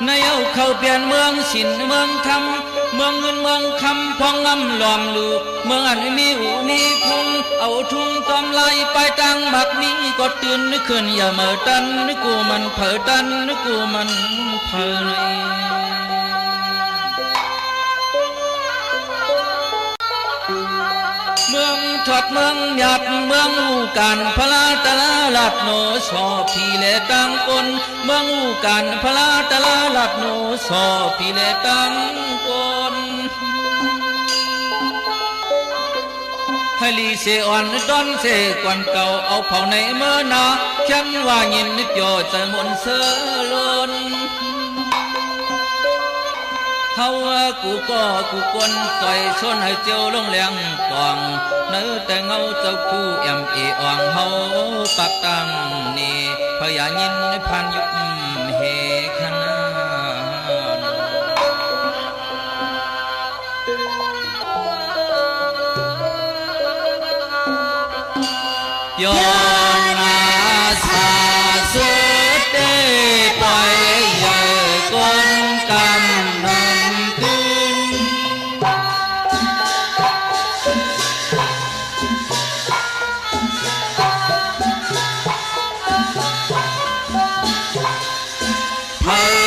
ในเอาเข้าเปลี่ยนเมืองสินเมืองธรรมเมืองเงินเมืองคำพองงำหลอมลูกเมืองอันมีอูมีพุงเอาทุ่งตอมไล่ไปตังบักนี้ก็ตื่นนึกขึ้นอย่าเมื่อตันนึกกูมันเผอตันนึกกูมันเผอในเมืองถอดเมืองหยาดเมืองอูการพลาตะลาลัดโนสอพี่เลตังคนเมืองอูการพลาตะลาลัดโนสอพี่เลตังคนให้ลีเสอ่อนดอนเสกวันเก่าเอาเผาในเมื่อนาฉันว่ายินนึกย่อใจมนเสือล้นเฮากูก็กูกวนต่อยชนให้เจียวลงแรงกองเนื้อแต่เงาเจ้าคู่แอมเออ่องเฮาปักตังนี่พยายินพันยุบเฮขนาย้อนอาสาสุดเตปล่อยใหญ่ก้นกำนันขึ้นเผอ